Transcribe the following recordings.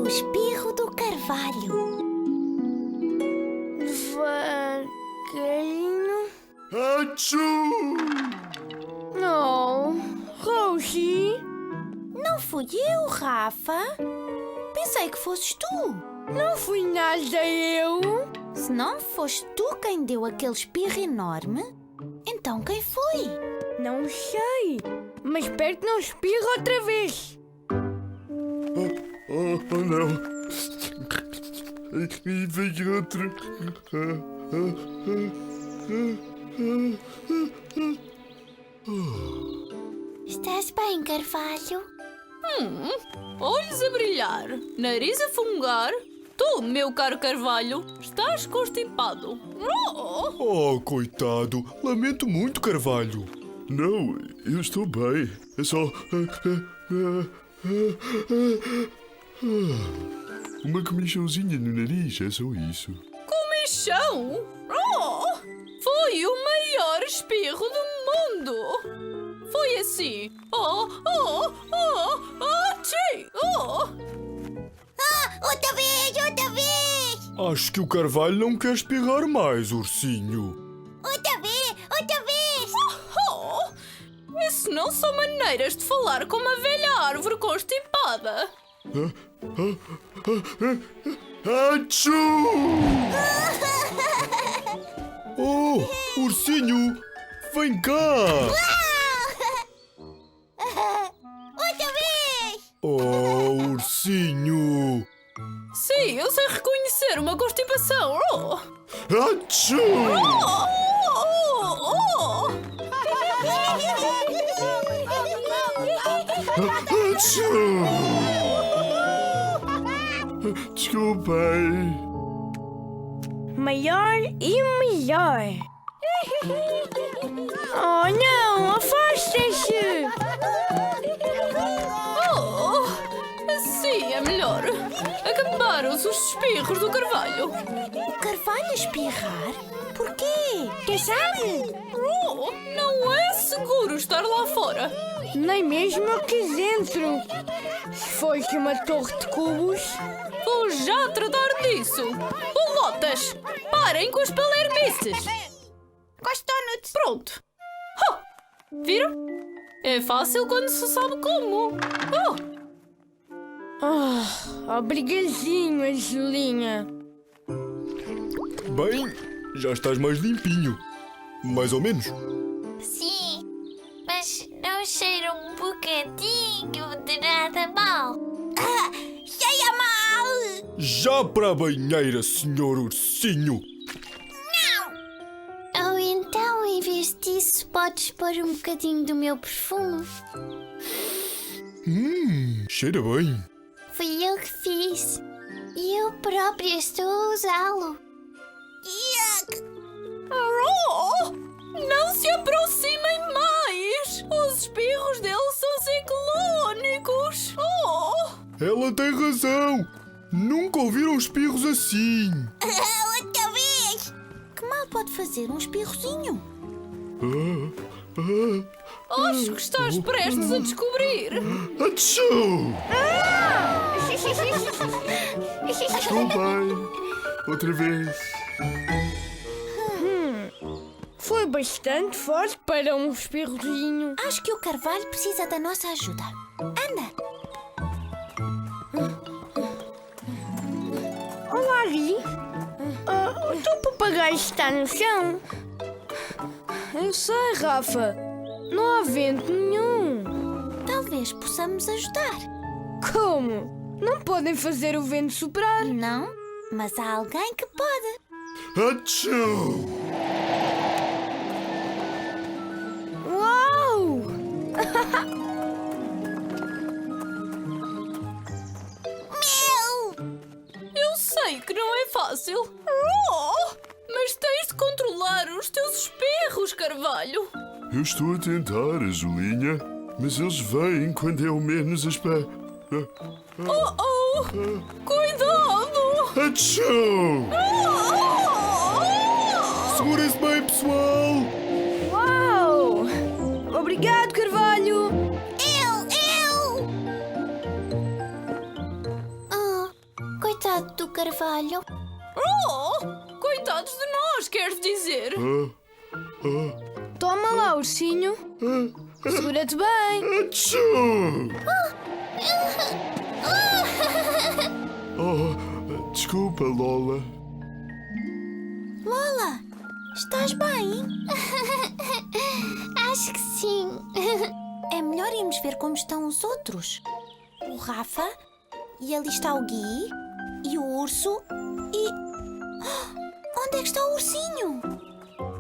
O espirro do carvalho. Devagarinho. Achoo! Não, Rosie. Não fui eu, Rafa. Pensei que fosses tu. Não fui nada eu. Se não foste tu quem deu aquele espirro enorme, então quem foi? Não sei, mas espero que não espirre outra vez. Oh, não. E veio outro. Estás bem, carvalho? Olhos a brilhar, nariz a fungar. Tu, meu caro carvalho, estás constipado. Oh, coitado. Lamento muito, Carvalho. Não, eu estou bem. É só... uma comichãozinha no nariz, é só isso. Comichão? Foi o maior espirro do mundo. Foi assim. Outra vez! Acho que o Carvalho não quer espirrar mais, ursinho. Outra vez! Isso não são maneiras de falar com uma velha árvore constipada. Achoo! Oh, ursinho, vem cá! Outra vez! Oh, ursinho! Sim, eu sei reconhecer uma constipação. Achoo! Achoo! Desculpem. Maior e melhor. Oh não, afastem-se! Assim é melhor. Acabaram-se os espirros do carvalho. O carvalho a espirrar? Porquê? Quem sabe? Não é seguro estar lá fora. Nem mesmo aqui dentro. Se fosse uma torre de cubos. Vou já tratar disso. Bolotas, parem com as palermices. Gostou-no-te? Pronto. Viram? É fácil quando se sabe como. Obrigadinho, Angelinha. Bem, já estás mais limpinho. Mais ou menos. Sim, mas não cheira um bocadinho de nada mal. Cheia mal! Já para a banheira, senhor ursinho. Ou então, em vez disso, podes pôr um bocadinho do meu perfume. Cheira bem. Fui eu que fiz. E eu própria estou a usá-lo. Yuck! Não se aproximem mais. Os espirros dele são ciclónicos. Ela tem razão. Nunca ouviram espirros assim. Outra vez! Que mal pode fazer um espirrozinho? Acho que estás prestes a descobrir. Achoo! Desculpem. Outra vez. Foi bastante forte para um espirrozinho. Acho que o carvalho precisa da nossa ajuda. Anda! Olá, Ri. O teu papagaio está no chão. Eu sei, Rafa. Não há vento nenhum. Talvez possamos ajudar. Como? Não podem fazer o vento soprar. Não, mas há alguém que pode. Achoo! Uau! Eu sei que não é fácil. Mas tens de controlar os teus espirros, Carvalho. Eu estou a tentar, Azulinha, mas eles vêm quando eu menos espero. Cuidado! Achoo! Segura-se bem, pessoal! Uau! Obrigado, Carvalho! Eu! Carvalho. Oh! Coitados de nós, queres dizer? Toma lá, ursinho. Segura-te bem. Atchoo! Oh, desculpa, Lola. Lola, estás bem? Acho que sim. É melhor irmos ver como estão os outros. O Rafa, e ali está o Gui, e o urso, e... Onde é que está o ursinho?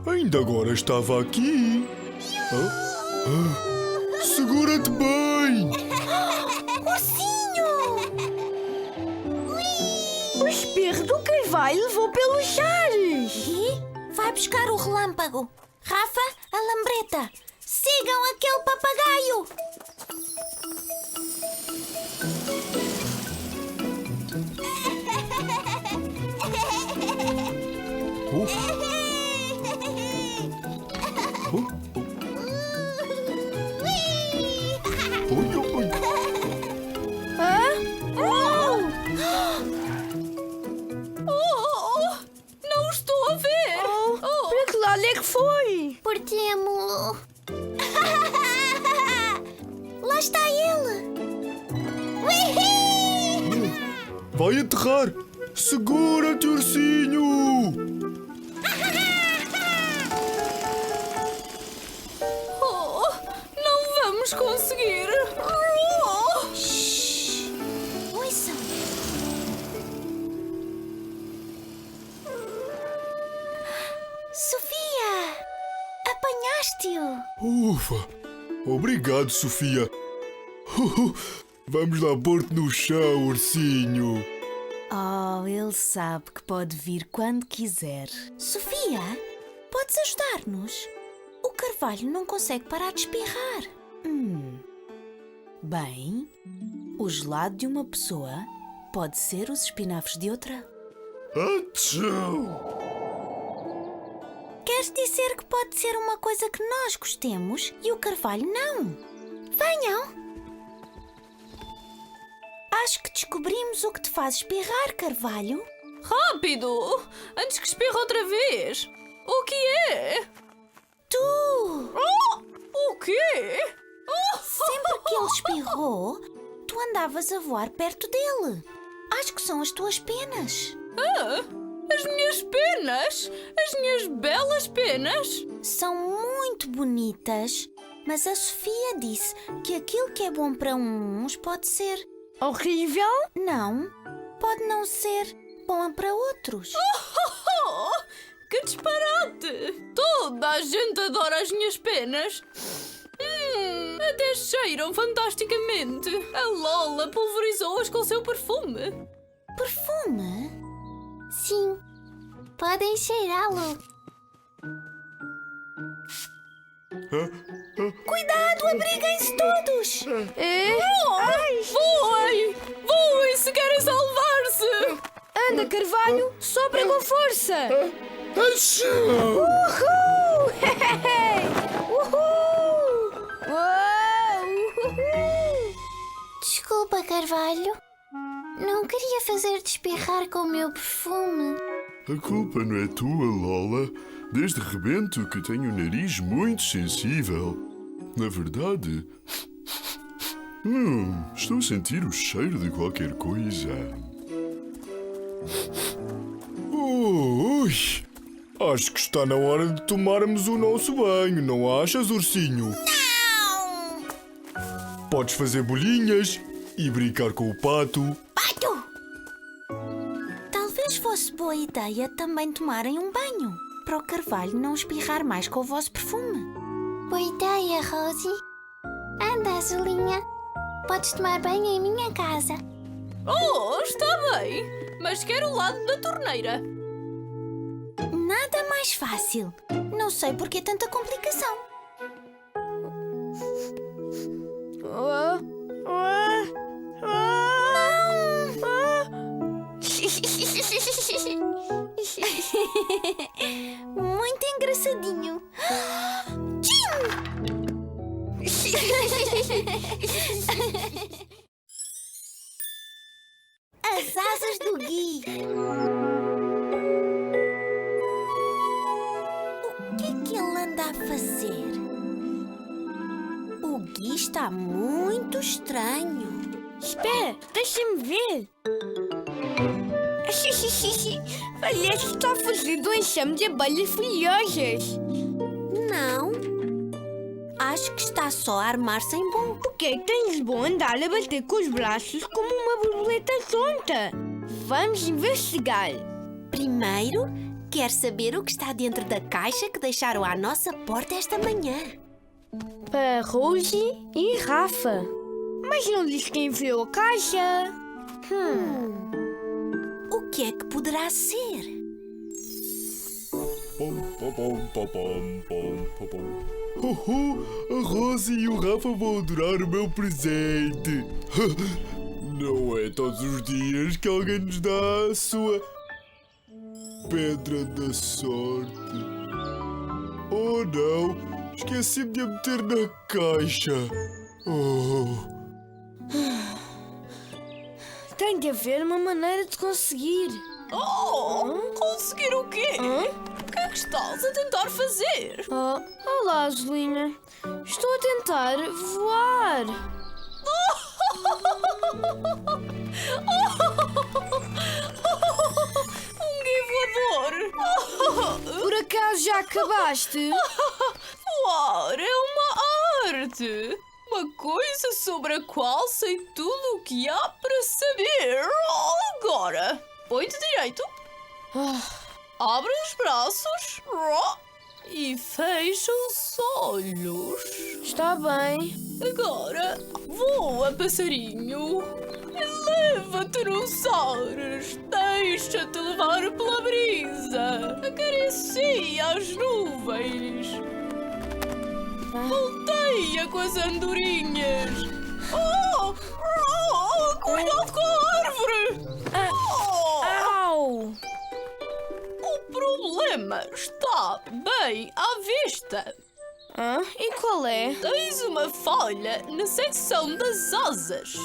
Ainda agora estava aqui. Segura-te bem! Ursinho! O espirro do Carvalho levou pelos ares. Gui, vai buscar o relâmpago. Rafa, a lambreta. Sigam aquele papagaio. Oh! Não estou a ver! Oh! Para que lado é que foi? Perdemos-lo. Lá está ele. Vai aterrar! Segura-te, ursinho! Oh! Não vamos conseguir! Oh! Ouçam. Sofia! Apanhaste-o! Ufa! Obrigado, Sofia! Vamos lá pôr-te no chão, ursinho! Oh, ele sabe que pode vir quando quiser. Sofia, podes ajudar-nos? O Carvalho não consegue parar de espirrar. Bem, o gelado de uma pessoa pode ser os espinafres de outra. Atchoo! Queres dizer que pode ser uma coisa que nós gostemos e o Carvalho não? Venham! Acho que descobrimos o que te faz espirrar, Carvalho. Rápido! Antes que espirre outra vez! O que é? Tu! Oh! O quê? Oh! Sempre que ele espirrou, tu andavas a voar perto dele. Acho que são as tuas penas. As minhas penas? As minhas belas penas? São muito bonitas, mas a Sofia disse que aquilo que é bom para uns pode ser... Horrível? Não, pode não ser bom para outros. Oh! Que disparate! Toda a gente adora as minhas penas. Até cheiram fantasticamente. A Lola pulverizou-as com seu perfume. Perfume? Sim, podem cheirá-lo. Cuidado, abriguem-se todos! Voem! Voem se querem salvar-se! Anda, Carvalho, sopra com força. Atchoo! Uhul! Uhul! Uou! Uhul! Desculpa, Carvalho. Não queria fazer-te espirrar com o meu perfume. A culpa não é tua, Lola. Desde rebento que tenho o nariz muito sensível. Na verdade, estou a sentir o cheiro de qualquer coisa. Ui! Acho que está na hora de tomarmos o nosso banho, não achas, ursinho? Não! Podes fazer bolinhas e brincar com o pato. Pato! Talvez fosse boa ideia também tomarem um banho, para o Carvalho não espirrar mais com o vosso perfume. Boa ideia, Rosie. Anda, Azulinha. Podes tomar banho em minha casa. Oh, está bem. Mas quero o lado da torneira. Nada mais fácil. Não sei por que tanta complicação. Muito engraçadinho. As asas do Gui. Gui está muito estranho. Espera, deixa-me ver. Parece que está a fugir do enxame de abelhas folhosas. Não. Acho que está só a armar-se em bom. O que é que tens de bom andar a bater com os braços como uma borboleta tonta? Vamos investigar. Primeiro, quer saber o que está dentro da caixa que deixaram à nossa porta esta manhã. Para Rosie e Rafa. Mas não diz quem enviou a caixa. O que é que poderá ser? Pom, pom, pom, pom, pom, pom, pom, pom. A Rosie e o Rafa vão adorar o meu presente. Não é todos os dias que alguém nos dá a sua pedra da sorte. Oh não, esqueci-me de a meter na caixa. Oh. Tem de haver uma maneira de conseguir. Conseguir o quê? O que é que estás a tentar fazer? Olá, Azulinha. Estou a tentar voar. Um guivoador! Por acaso já acabaste? Voar é uma arte! Uma coisa sobre a qual sei tudo o que há para saber. Agora, põe-te direito. Abre os braços. E fecha os olhos. Está bem. Agora, voa, passarinho. Eleva-te nos ares. Deixa-te levar pela brisa. Acaricia as nuvens. Volteia com as andorinhas. Cuidado com a árvore. Au! O problema está bem à vista. E qual é? Tens uma falha na secção das asas.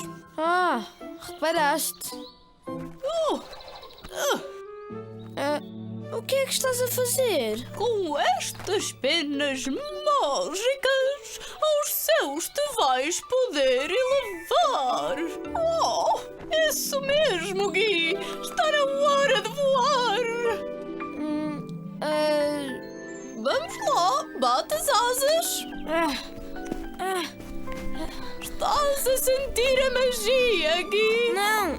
Reparaste. O que é que estás a fazer? Com estas penas mágicas, aos céus te vais poder elevar. Isso mesmo, Gui. Está na hora de voar. Vamos lá, bate as asas. Estás a sentir a magia, Gui? Não,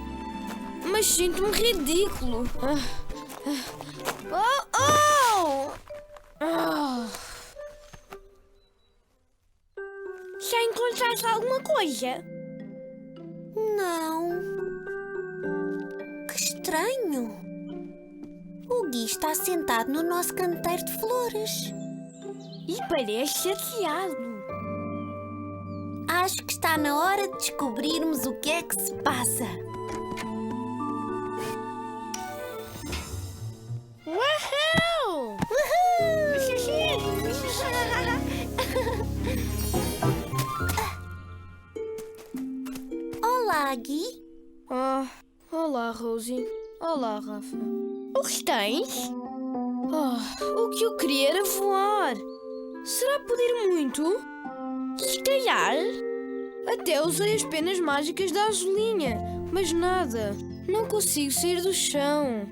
mas sinto-me ridículo. Já encontraste alguma coisa? Não. Que estranho. O Gui está sentado no nosso canteiro de flores. E parece chateado. Acho que está na hora de descobrirmos o que é que se passa. Uhul! Olá, Gui. Olá, Rosie. Olá, Rafa. O que tens? O que eu queria era voar. Será poder muito? Se calhar. Até usei as penas mágicas da Azulinha, mas nada. Não consigo sair do chão.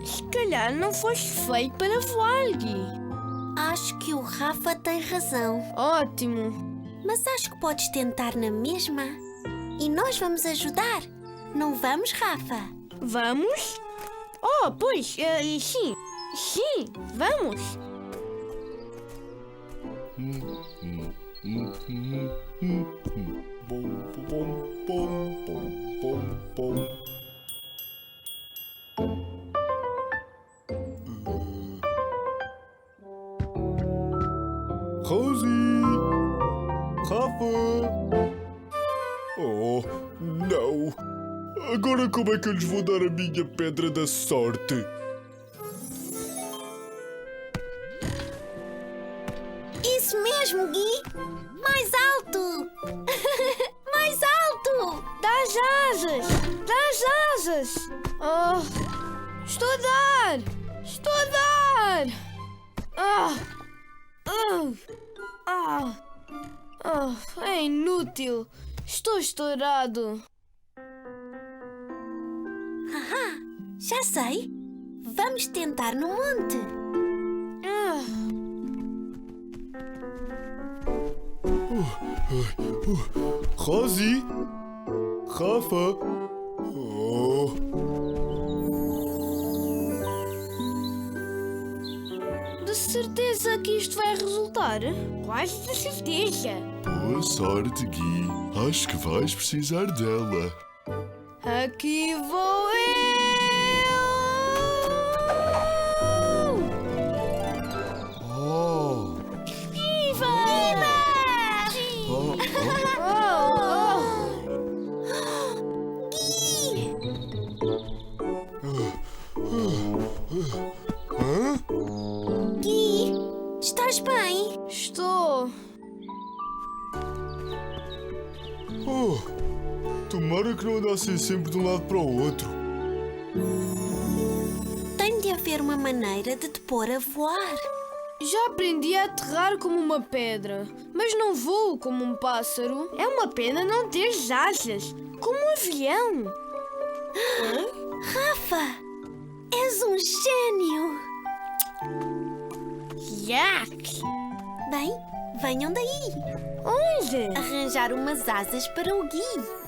Se calhar não foste feito para voar, Gui. Acho que o Rafa tem razão. Ótimo. Mas acho que podes tentar na mesma. E nós vamos ajudar. Não vamos, Rafa? Vamos? Pois, sim. Sim, vamos. Rosie! Rafa! Oh, não! Agora como é que eu lhes vou dar a minha pedra da sorte? Isso mesmo, Gui! Mais alto! Mais alto! Das asas! Das asas! Estou a dar! Estou a dar! É inútil. Estou estourado. Já sei. Vamos tentar no monte. Rosie? Rafa? Oh. De certeza que isto vai resultar? Quase de certeza. Boa sorte, Gui. Acho que vais precisar dela. Aqui vou eu! Oh. Viva! Oh, Hã? Gui, estás bem? Estou. Oh. Tomara que não andassem sempre de um lado para o outro. Tem de haver uma maneira de te pôr a voar. Já aprendi a aterrar como uma pedra, mas não voo como um pássaro. É uma pena não ter asas, como um avião. Rafa, és um gênio. Yak! Bem, venham daí. Onde? Arranjar umas asas para o Gui.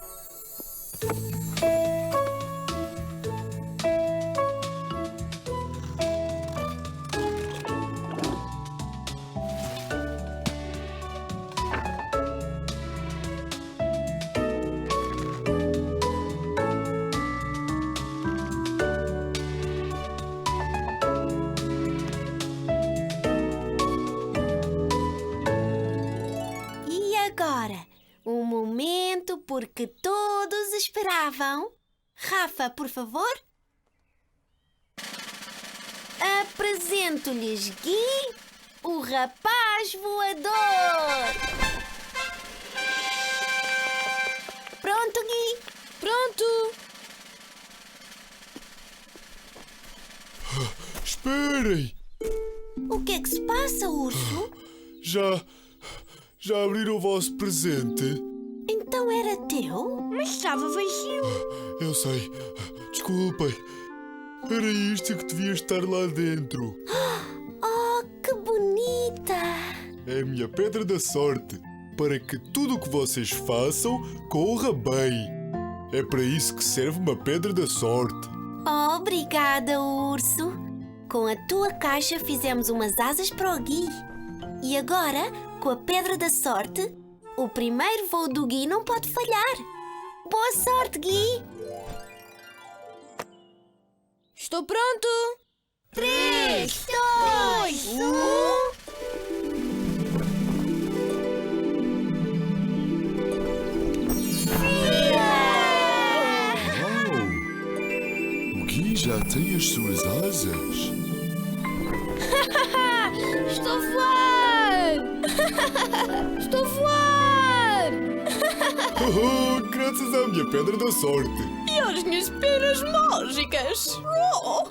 E agora, um momento porque todos esperavam. Rafa, por favor. Apresento-lhes Gui, o rapaz voador. Pronto, Gui? Pronto! Esperem! O que é que se passa, urso? Já abriram o vosso presente? Então era teu? Mas estava vazio. Eu sei. Desculpem. Era isto que devia estar lá dentro. Oh, que bonita! É a minha pedra da sorte. Para que tudo o que vocês façam corra bem. É para isso que serve uma pedra da sorte. Obrigada, urso. Com a tua caixa fizemos umas asas para o Gui. E agora, com a pedra da sorte, o primeiro voo do Gui não pode falhar. Boa sorte, Gui! Estou pronto! 3, 2, 1... O Gui já tem as suas asas. Estou a voar! Estou a voar! Oh, graças à minha pedra da sorte. E às minhas penas mágicas. Oh!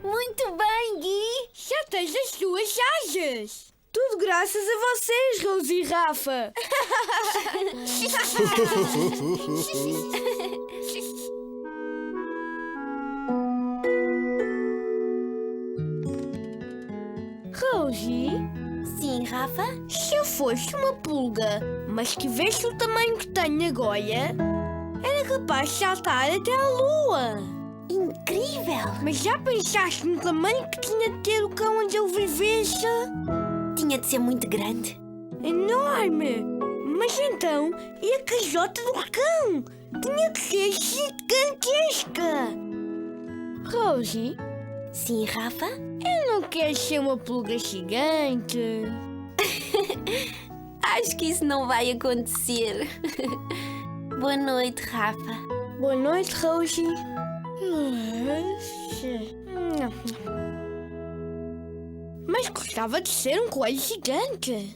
Muito bem, Gui! Já tens as suas asas! Tudo graças a vocês, Rose e Rafa! Rosie, Sim, Rafa? se eu fosse uma pulga, mas que vesse o tamanho que tenho agora, era capaz de saltar até à lua. Incrível! Mas já pensaste no tamanho que tinha de ter o cão onde eu vivesse? Tinha de ser muito grande. Enorme! Mas então, e a casota do cão? Tinha que ser gigantesca! Rosie, Sim, Rafa? eu não quero ser uma pulga gigante. Acho que isso não vai acontecer. Boa noite, Rafa. Boa noite, Rosie. Mas gostava de ser um coelho gigante.